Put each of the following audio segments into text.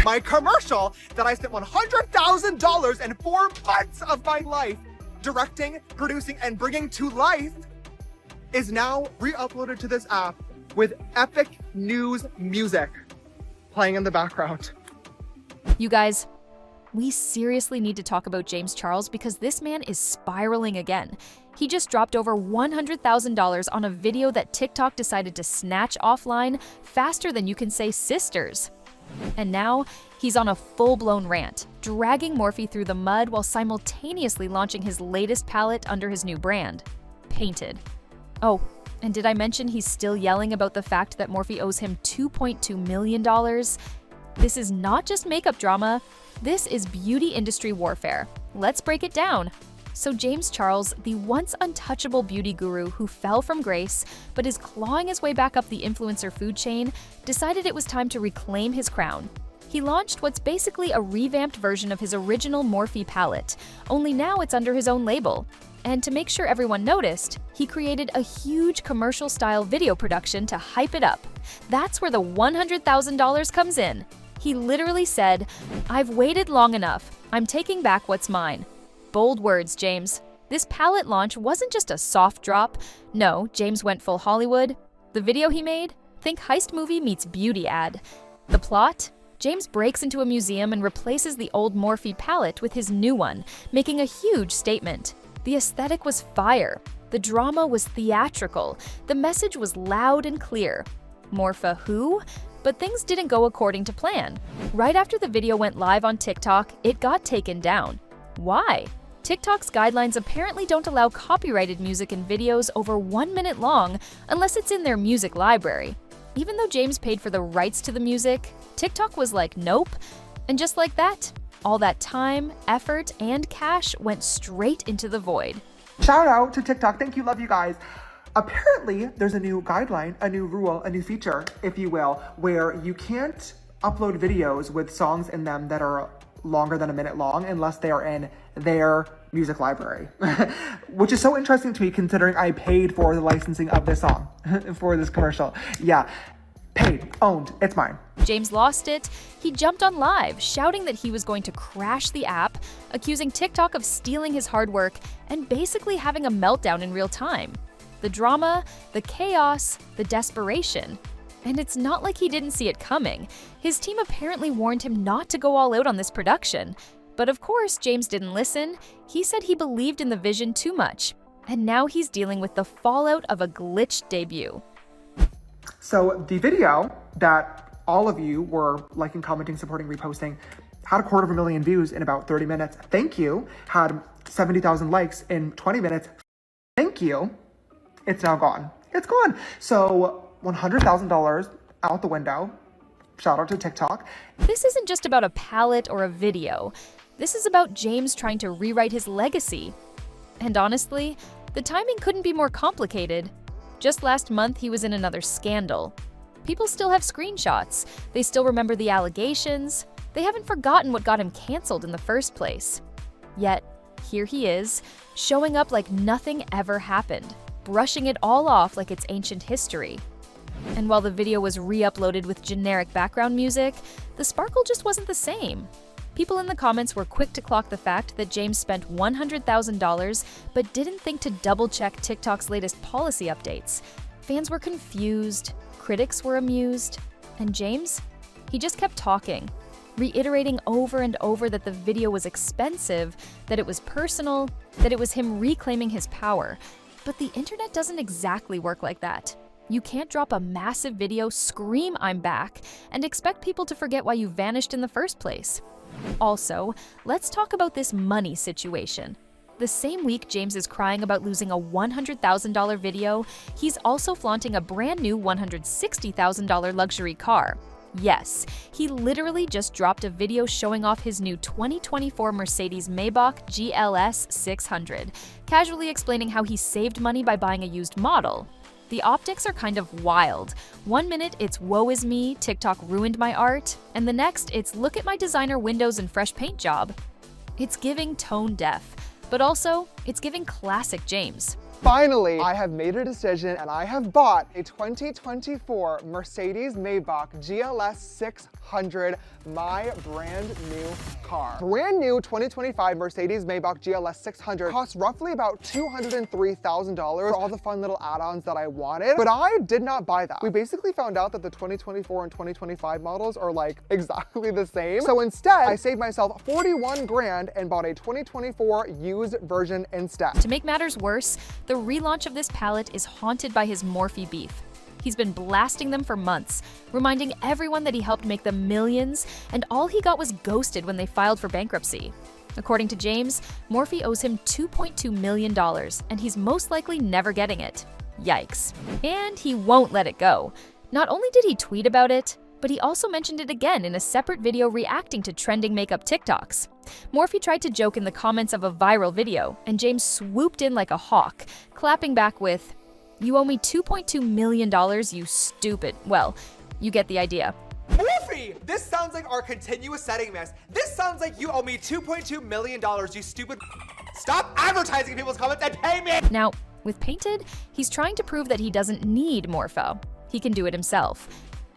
My commercial that I spent $100,000 and 4 months of my life directing, producing, and bringing to life is now re-uploaded to this app with epic news music playing in the background. You guys, we seriously need to talk about James Charles because this man is spiraling again. He just dropped over $100,000 on a video that TikTok decided to snatch offline faster than you can say sisters. And now, he's on a full-blown rant, dragging Morphe through the mud while simultaneously launching his latest palette under his new brand, Painted. Oh, and did I mention he's still yelling about the fact that Morphe owes him $2.2 million? This is not just makeup drama, this is beauty industry warfare. Let's break it down. So James Charles, the once untouchable beauty guru who fell from grace but is clawing his way back up the influencer food chain, decided it was time to reclaim his crown. He launched what's basically a revamped version of his original Morphe palette, only now it's under his own label. And to make sure everyone noticed, he created a huge commercial-style video production to hype it up. That's where the $100,000 comes in. He literally said, "I've waited long enough. I'm taking back what's mine." Bold words, James. This palette launch wasn't just a soft drop. No, James went full Hollywood. The video he made? Think heist movie meets beauty ad. The plot? James breaks into a museum and replaces the old Morphe palette with his new one, making a huge statement. The aesthetic was fire. The drama was theatrical. The message was loud and clear. Morphe who? But things didn't go according to plan. Right after the video went live on TikTok, it got taken down. Why? TikTok's guidelines apparently don't allow copyrighted music in videos over 1 minute long unless it's in their music library. Even though James paid for the rights to the music, TikTok was like, nope. And just like that, all that time, effort, and cash went straight into the void. Shout out to TikTok. Thank you, love you guys. Apparently, there's a new guideline, a new rule, a new feature, if you will, where you can't upload videos with songs in them that are longer than 1 minute long unless they are in their music library, which is so interesting to me considering I paid for the licensing of this song for this commercial. Yeah, paid, owned, it's mine. James lost it. He jumped on live, shouting that he was going to crash the app, accusing TikTok of stealing his hard work, and basically having a meltdown in real time. The drama, the chaos, the desperation. And it's not like he didn't see it coming. His team apparently warned him not to go all out on this production. But of course, James didn't listen. He said he believed in the vision too much. And now he's dealing with the fallout of a glitched debut. So the video that all of you were liking, commenting, supporting, reposting had 250,000 views in about 30 minutes. Thank you. Had 70,000 likes in 20 minutes. Thank you. It's now gone. It's gone. So $100,000 out the window. Shout out to TikTok. This isn't just about a palette or a video. This is about James trying to rewrite his legacy. And honestly, the timing couldn't be more complicated. Just last month, he was in another scandal. People still have screenshots. They still remember the allegations. They haven't forgotten what got him canceled in the first place. Yet, here he is, showing up like nothing ever happened, brushing it all off like it's ancient history. And while the video was re-uploaded with generic background music, the sparkle just wasn't the same. People in the comments were quick to clock the fact that James spent $100,000 but didn't think to double-check TikTok's latest policy updates. Fans were confused, critics were amused, and James? He just kept talking, reiterating over and over that the video was expensive, that it was personal, that it was him reclaiming his power. But the internet doesn't exactly work like that. You can't drop a massive video, scream "I'm back," and expect people to forget why you vanished in the first place. Also, let's talk about this money situation. The same week James is crying about losing a $100,000 video, he's also flaunting a brand new $160,000 luxury car. Yes, he literally just dropped a video showing off his new 2024 Mercedes-Maybach GLS 600, casually explaining how he saved money by buying a used model. The optics are kind of wild. 1 minute it's "woe is me, TikTok ruined my art," and the next it's "look at my designer windows and fresh paint job." It's giving tone deaf, but also it's giving classic James. Finally, I have made a decision and I have bought a 2024 Mercedes-Maybach GLS 600, my brand new car. Brand new 2025 Mercedes-Maybach GLS 600 costs roughly about $203,000 for all the fun little add-ons that I wanted, but I did not buy that. We basically found out that the 2024 and 2025 models are like exactly the same. So instead, I saved myself 41 grand and bought a 2024 used version instead. To make matters worse, the relaunch of this palette is haunted by his Morphe beef. He's been blasting them for months, reminding everyone that he helped make them millions, and all he got was ghosted when they filed for bankruptcy. According to James, Morphe owes him $2.2 million, and he's most likely never getting it. Yikes. And he won't let it go. Not only did he tweet about it, but he also mentioned it again in a separate video reacting to trending makeup TikToks. Morphe tried to joke in the comments of a viral video, and James swooped in like a hawk, clapping back with, "You owe me $2.2 million, you stupid." Well, you get the idea. Morphe! This sounds like our continuous setting mess. This sounds like you owe me $2.2 million, you stupid. Stop advertising in people's comments and pay me! Now, with Painted, he's trying to prove that he doesn't need Morphe. He can do it himself.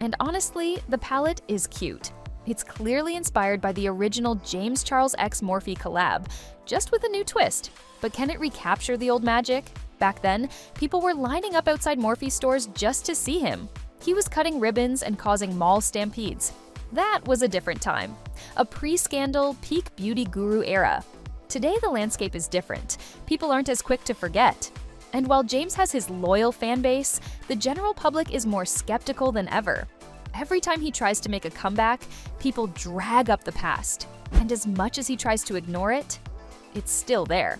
And honestly, the palette is cute. It's clearly inspired by the original James Charles x Morphe collab, just with a new twist. But can it recapture the old magic? Back then, people were lining up outside Morphe stores just to see him. He was cutting ribbons and causing mall stampedes. That was a different time. A pre-scandal, peak beauty guru era. Today, the landscape is different. People aren't as quick to forget. And while James has his loyal fan base, the general public is more skeptical than ever. Every time he tries to make a comeback, people drag up the past. And as much as he tries to ignore it, it's still there.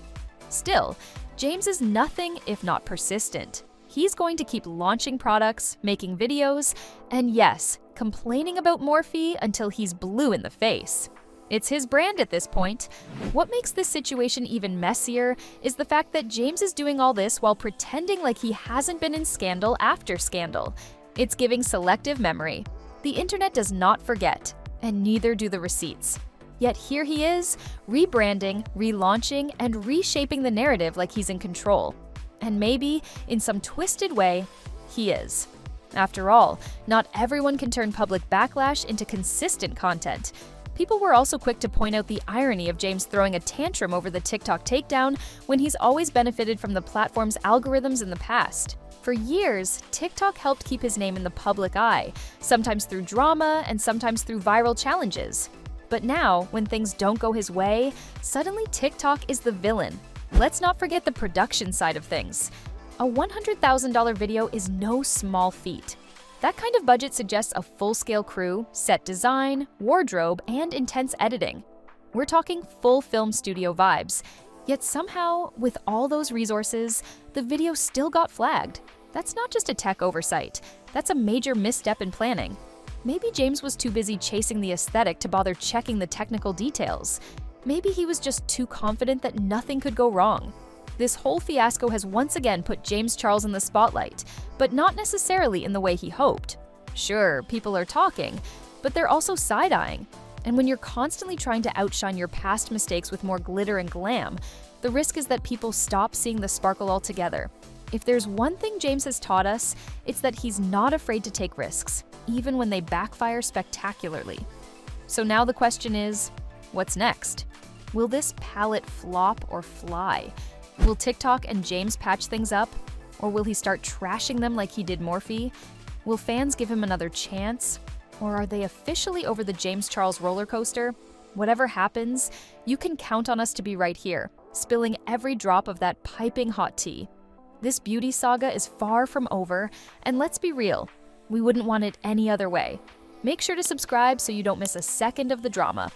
Still, James is nothing if not persistent. He's going to keep launching products, making videos, and yes, complaining about Morphe until he's blue in the face. It's his brand at this point. What makes this situation even messier is the fact that James is doing all this while pretending like he hasn't been in scandal after scandal. It's giving selective memory. The internet does not forget, and neither do the receipts. Yet here he is, rebranding, relaunching, and reshaping the narrative like he's in control. And maybe, in some twisted way, he is. After all, not everyone can turn public backlash into consistent content. People were also quick to point out the irony of James throwing a tantrum over the TikTok takedown when he's always benefited from the platform's algorithms in the past. For years, TikTok helped keep his name in the public eye, sometimes through drama and sometimes through viral challenges. But now, when things don't go his way, suddenly TikTok is the villain. Let's not forget the production side of things. A $100,000 video is no small feat. That kind of budget suggests a full-scale crew, set design, wardrobe, and intense editing. We're talking full film studio vibes. Yet somehow, with all those resources, the video still got flagged. That's not just a tech oversight. That's a major misstep in planning. Maybe James was too busy chasing the aesthetic to bother checking the technical details. Maybe he was just too confident that nothing could go wrong. This whole fiasco has once again put James Charles in the spotlight, but not necessarily in the way he hoped. Sure, people are talking, but they're also side-eyeing. And when you're constantly trying to outshine your past mistakes with more glitter and glam, the risk is that people stop seeing the sparkle altogether. If there's one thing James has taught us, it's that he's not afraid to take risks, even when they backfire spectacularly. So now the question is, what's next? Will this palette flop or fly? Will TikTok and James patch things up? Or will he start trashing them like he did Morphe? Will fans give him another chance? Or are they officially over the James Charles roller coaster? Whatever happens, you can count on us to be right here, spilling every drop of that piping hot tea. This beauty saga is far from over, and let's be real, we wouldn't want it any other way. Make sure to subscribe so you don't miss a second of the drama.